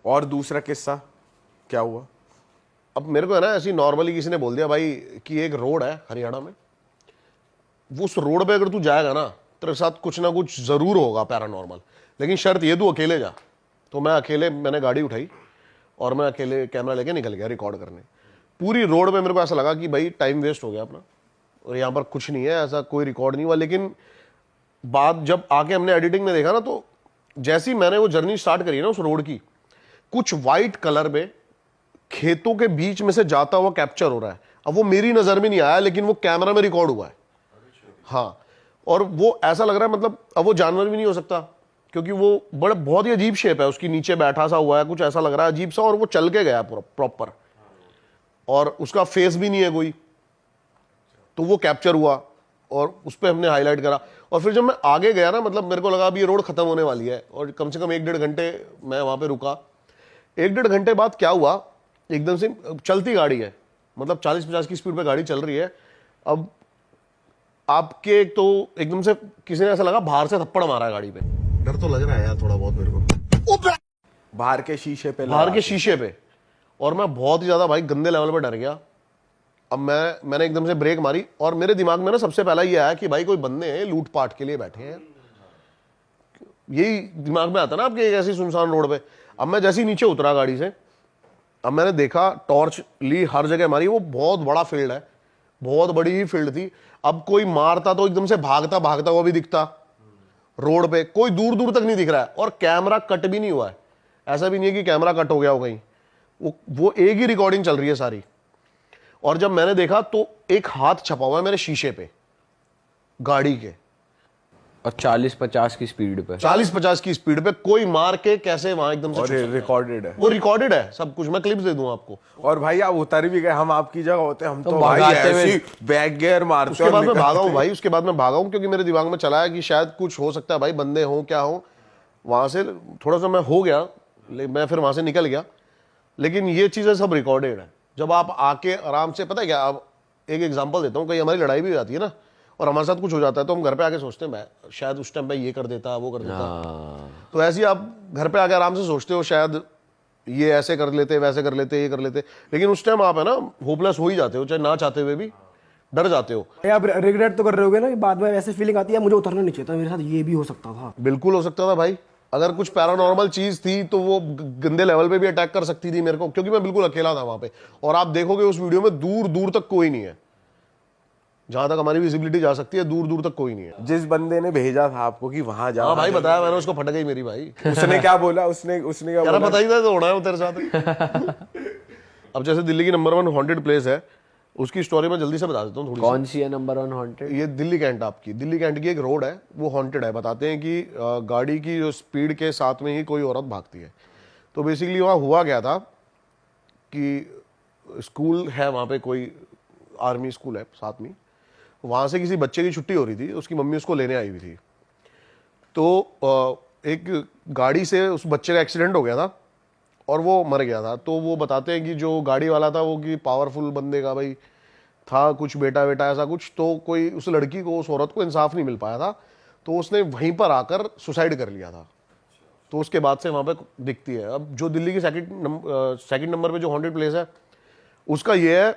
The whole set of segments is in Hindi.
और दूसरा किस्सा क्या हुआ? अब मेरे को है ना, ऐसी नॉर्मली किसी ने बोल दिया भाई कि एक रोड है हरियाणा में, वो उस रोड पे अगर तू जाएगा ना तेरे साथ कुछ ना कुछ जरूर होगा पैरानॉर्मल, लेकिन शर्त ये तू अकेले जा। तो मैं अकेले, मैंने गाड़ी उठाई और मैं अकेले कैमरा लेके निकल गया रिकॉर्ड करने। पूरी रोड में मेरे को ऐसा लगा कि भाई टाइम वेस्ट हो गया अपना, और यहाँ पर कुछ नहीं है, ऐसा कोई रिकॉर्ड नहीं हुआ। लेकिन बाद जब आके हमने एडिटिंग में देखा ना, तो जैसे ही मैंने वो जर्नी स्टार्ट करी ना उस रोड की, कुछ वाइट कलर में खेतों के बीच में से जाता हुआ कैप्चर हो रहा है। अब वो मेरी नजर में नहीं आया, लेकिन वो कैमरा में रिकॉर्ड हुआ है। हाँ, और वो ऐसा लग रहा है मतलब अब वो जानवर भी नहीं हो सकता, क्योंकि वो बड़ा बहुत ही अजीब शेप है उसकी, नीचे बैठा सा हुआ है, कुछ ऐसा लग रहा है अजीब सा, और वो चल के गया पूरा प्रॉपर, और उसका फेस भी नहीं है कोई। तो वो कैप्चर हुआ और उस पर हमने हाईलाइट करा। और फिर जब मैं आगे गया ना, मतलब मेरे को लगा अब ये रोड खत्म होने वाली है, और कम से कम 1-1.5 घंटे मैं वहां पे रुका। 1-1.5 घंटे बाद क्या हुआ, एकदम से चलती गाड़ी है, मतलब 40-50 की स्पीड पे गाड़ी चल रही है। अब आपके एक तो एकदम से किसी ने ऐसा लगा बाहर से थप्पड़ मारा है गाड़ी पे। डर तो लग रहा है यार थोड़ा बहुत मेरे को, बाहर के शीशे पे बाहर के शीशे पे। और मैं बहुत ही ज्यादा भाई गंदे लेवल पे डर गया। अब मैंने एकदम से ब्रेक मारी, और मेरे दिमाग में ना सबसे पहला ये आया कि भाई कोई बंदे हैं लूटपाट के लिए बैठे हैं, यही दिमाग में आता ना आपके एक ऐसी सुनसान रोड पे। अब मैं जैसे ही नीचे उतरा गाड़ी से, अब मैंने देखा, टॉर्च ली, हर जगह मारी। वो बहुत बड़ा फील्ड है, बहुत बड़ी ही फील्ड थी। अब कोई मारता तो एकदम से भागता भागता हुआ भी दिखता रोड पे, कोई दूर दूर तक नहीं दिख रहा है, और कैमरा कट भी नहीं हुआ है। ऐसा भी नहीं है कि कैमरा कट हो गया हो कहीं, वो एक ही रिकॉर्डिंग चल रही है सारी। और जब मैंने देखा तो एक हाथ छपा हुआ है मेरे शीशे पे गाड़ी के, और 40-50 की स्पीड पे, 40-50 की स्पीड पे कोई मार के कैसे वहां एकदम से और रिकॉर्डेड है, वो रिकॉर्डेड है सब कुछ। मैं क्लिप्स दे दूं आपको। और भाई आप उतर भी गए, हम आपकी जगह होते हम तो भाई भगाते हुए- ऐसी बैक गियर मारते। उसके बाद मैं भागा हूं भाई, उसके बाद मैं भागा हूं, क्योंकि मेरे दिमाग में चला है कि शायद कुछ हो सकता है भाई, बंदे हो क्या हो। वहां से थोड़ा सा मैं हो गया, मैं फिर वहां से निकल गया। लेकिन ये चीजें सब रिकॉर्डेड है। जब आप आके आराम से, पता है क्या, अब एक एग्जांपल देता हूँ, कहीं हमारी लड़ाई भी हो जाती है ना और हमारे साथ कुछ हो जाता है, तो हम घर पे आके सोचते हैं मैं शायद उस टाइम पे ये कर देता, वो कर देता। तो ऐसे ही आप घर पे आके आराम से सोचते हो शायद ये ऐसे कर लेते, वैसे कर लेते, ये कर लेते। लेकिन उस टाइम आप है ना होपलेस हो ही जाते हो, चाहे ना चाहते हुए भी डर जाते हो। आप रिग्रेट तो कर रहे होगे ना कि बाद में ऐसे फीलिंग आती है मुझे उतरना नहीं चाहिए था, मेरे साथ ये भी हो सकता था। बिल्कुल हो सकता था भाई, अगर कुछ पैरानॉर्मल चीज थी तो वो गंदे लेवल पे भी अटैक कर सकती थी मेरे को, क्योंकि मैं बिल्कुल अकेला था वहां पे। और आप देखोगे उस वीडियो में दूर दूर तक कोई नहीं है, जहां तक हमारी विजिबिलिटी जा सकती है दूर दूर तक कोई नहीं है। जिस बंदे ने भेजा था आपको कि वहां जाओ, हाँ भाई बताया मैंने उसको, फट गई मेरी भाई। उसने क्या बोला? उसने क्या यार बोला? पता ही था तो होना है वो तेरे साथ। अब जैसे दिल्ली की नंबर 1 हॉन्टेड प्लेस है, उसकी स्टोरी मैं जल्दी से बता देता हूँ थोड़ी। कौन सी है नंबर 1 हॉन्टेड? ये दिल्ली कैंट, आपकी दिल्ली कैंट की एक रोड है, वो हॉन्टेड है। बताते हैं कि गाड़ी की जो स्पीड के साथ में ही कोई औरत भागती है। तो बेसिकली वहाँ हुआ क्या था कि स्कूल है वहाँ पे, कोई आर्मी स्कूल है साथ में, वहाँ से किसी बच्चे की छुट्टी हो रही थी, उसकी मम्मी उसको लेने आई हुई थी। तो एक गाड़ी से उस बच्चे का एक्सीडेंट हो गया था और वो मर गया था। तो वो बताते हैं कि जो गाड़ी वाला था वो कि पावरफुल बंदे का भाई था, कुछ बेटा बेटा ऐसा कुछ, तो कोई उस लड़की को, उस औरत को इंसाफ नहीं मिल पाया था, तो उसने वहीं पर आकर सुसाइड कर लिया था। तो उसके बाद से वहाँ पे दिखती है। अब जो दिल्ली की सेकंड नंबर पे जो हॉन्टेड प्लेस है, उसका ये है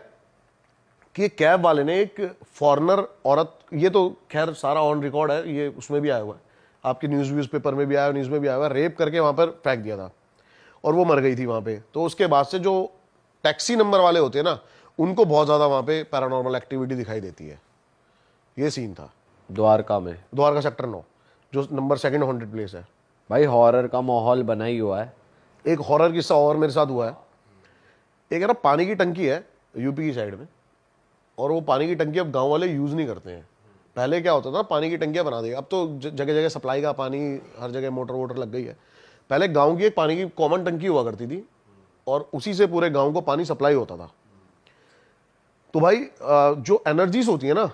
कि कैब वाले ने एक फॉरेनर औरत, ये तो खैर सारा ऑन रिकॉर्ड है, ये उसमें भी आया हुआ है, आपके न्यूज़ पेपर में भी आया, न्यूज़ में भी आया हुआ है, रेप करके वहाँ पर फेंक दिया था और वो मर गई थी वहाँ पे। तो उसके बाद से जो टैक्सी नंबर वाले होते हैं ना, उनको बहुत ज़्यादा वहाँ पे पैरानॉर्मल एक्टिविटी दिखाई देती है। ये सीन था द्वारका में, द्वारका सेक्टर 9 जो नंबर 2 हॉन्टेड प्लेस है। भाई हॉरर का माहौल बना ही हुआ है। एक हॉरर किस्सा और मेरे साथ हुआ है। एक है ना पानी की टंकी है यूपी की साइड में, और वो पानी की टंकी अब गांव वाले यूज़ नहीं करते हैं। पहले क्या होता था, पानी की टंकियाँ बना दी, अब तो जगह जगह सप्लाई का पानी, हर जगह मोटर वोटर लग गई है। पहले गांव की एक पानी की कॉमन टंकी हुआ करती थी और उसी से पूरे गांव को पानी सप्लाई होता था। तो भाई जो एनर्जीज होती है ना,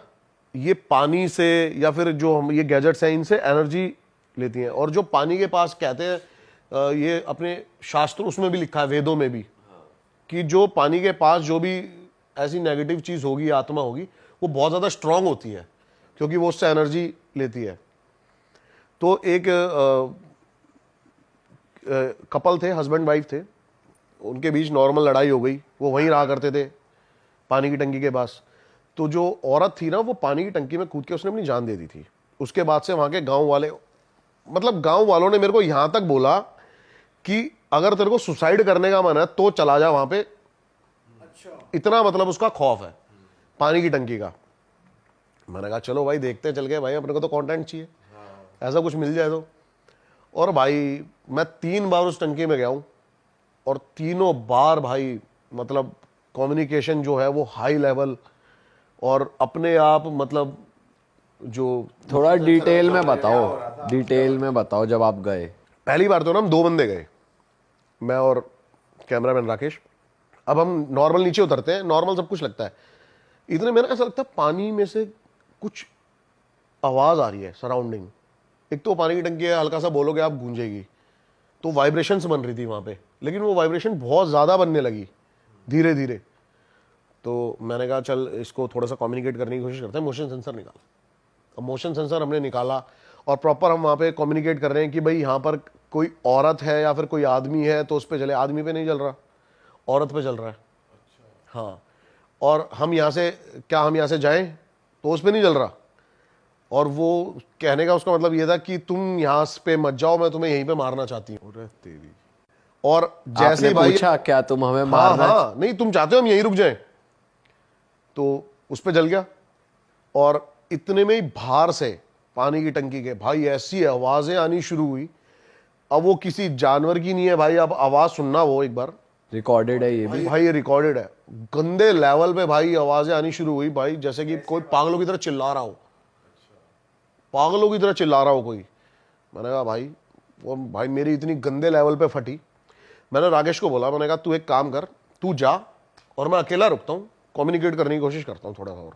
ये पानी से या फिर जो हम ये गैजेट्स हैं, इनसे एनर्जी लेती हैं। और जो पानी के पास कहते हैं, ये अपने शास्त्र उसमें भी लिखा है, वेदों में भी, कि जो पानी के पास जो भी ऐसी नेगेटिव चीज़ होगी, आत्मा होगी, वो बहुत ज़्यादा स्ट्रांग होती है, क्योंकि वो उससे एनर्जी लेती है। तो एक कपल थे, हस्बैंड वाइफ थे, उनके बीच नॉर्मल लड़ाई हो गई, वो वहीं रहा करते थे पानी की टंकी के पास। तो जो औरत थी ना, वो पानी की टंकी में कूद के उसने अपनी जान दे दी थी। उसके बाद से वहां के गांव वाले, मतलब गांव वालों ने मेरे को यहां तक बोला कि अगर तेरे को सुसाइड करने का मन है तो चला जा वहां पे। अच्छा। इतना मतलब उसका खौफ है पानी की टंकी का। मैंने कहा चलो भाई देखते चल गए भाई, अपने को तो कंटेंट चाहिए, ऐसा कुछ मिल जाए तो। और भाई मैं 3 बार उस टंकी में गया हूं और तीनों बार भाई मतलब कम्युनिकेशन जो है वो हाई लेवल, और अपने आप मतलब जो थोड़ा डिटेल में बताओ, डिटेल में बताओ जब आप गए। पहली बार तो ना हम 2 बंदे गए, मैं और कैमरामैन राकेश। अब हम नॉर्मल नीचे उतरते हैं, नॉर्मल सब कुछ लगता है, इतने में ना ऐसा लगता है पानी में से कुछ आवाज आ रही है सराउंडिंग। एक तो पानी की टंकी है, हल्का सा बोलोगे आप गूंजेगी, तो वाइब्रेशंस बन रही थी वहां पे, लेकिन वो वाइब्रेशन बहुत ज्यादा बनने लगी धीरे धीरे। तो मैंने कहा चल इसको थोड़ा सा कम्युनिकेट करने की कोशिश करते हैं, मोशन सेंसर निकाल। अब मोशन सेंसर हमने निकाला और प्रॉपर हम वहां पे कम्युनिकेट कर रहे हैं कि भाई यहाँ पर कोई औरत है या फिर कोई आदमी है तो उस पर चले। आदमी पे नहीं चल रहा, औरत पे चल रहा है। हाँ, और हम यहाँ से क्या, हम यहाँ से जाएं तो उस पर नहीं चल रहा। और वो कहने का उसका मतलब ये था कि तुम यहाँ पे मत जाओ, मैं तुम्हें यहीं पे मारना चाहती हूँ। अरे तेरी। और जैसे आपने भाई पूछा क्या तुम हमें हाँ मारना हाँ, नहीं तुम चाहते हो हम यहीं रुक जाएं, तो उस पे जल गया। और इतने में ही बाहर से पानी की टंकी के भाई ऐसी आवाजें आनी शुरू हुई। अब वो किसी जानवर की नहीं है भाई, अब आवाज सुनना वो एक बार, रिकॉर्डेड है ये भी। भाई ये रिकॉर्डेड है, गंदे लेवल पे भाई आवाजें आनी शुरू हुई भाई, जैसे कि कोई पागलों की तरह चिल्ला रहा हो, पागलों की तरह चिल्ला रहा हो कोई। मैंने कहा भाई, वो भाई मेरी इतनी गंदे लेवल पे फटी। मैंने राकेश को बोला, मैंने कहा तू एक काम कर, तू जा और मैं अकेला रुकता हूँ, कम्युनिकेट करने की कोशिश करता हूँ थोड़ा सा और।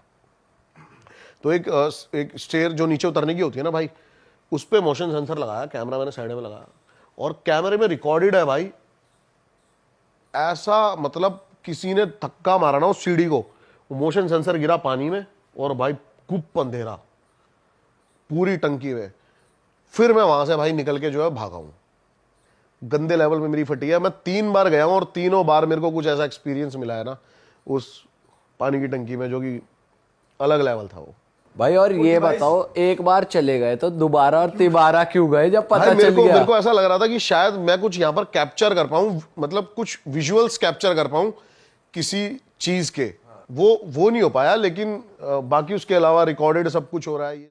तो एक स्टेयर जो नीचे उतरने की होती है ना भाई, उस पर मोशन सेंसर लगाया, कैमरा मैंने साइड में लगाया और कैमरे में रिकॉर्डेड है भाई। ऐसा मतलब किसी ने धक्का मारा ना उस सीढ़ी को, मोशन सेंसर गिरा पानी में और भाई गुप अंधेरा पूरी टंकी में। फिर मैं वहां से भाई निकल के जो है भागा हूं, गंदे लेवल में मेरी फटी है। मैं 3 बार गया हूं और तीनों बार मेरे को कुछ ऐसा एक्सपीरियंस मिला है ना उस पानी की टंकी में, जो कि अलग लेवल था वो भाई। और ये बताओ, एक बार चले गए तो दोबारा और तिबारा क्यों गए जब पता भाई चल गया? मेरे को ऐसा लग रहा था कि शायद मैं कुछ यहाँ पर कैप्चर कर पाऊं, मतलब कुछ विजुअल्स कैप्चर कर पाऊं किसी चीज के। वो नहीं हो पाया, लेकिन बाकी उसके अलावा रिकॉर्डेड सब कुछ हो रहा है।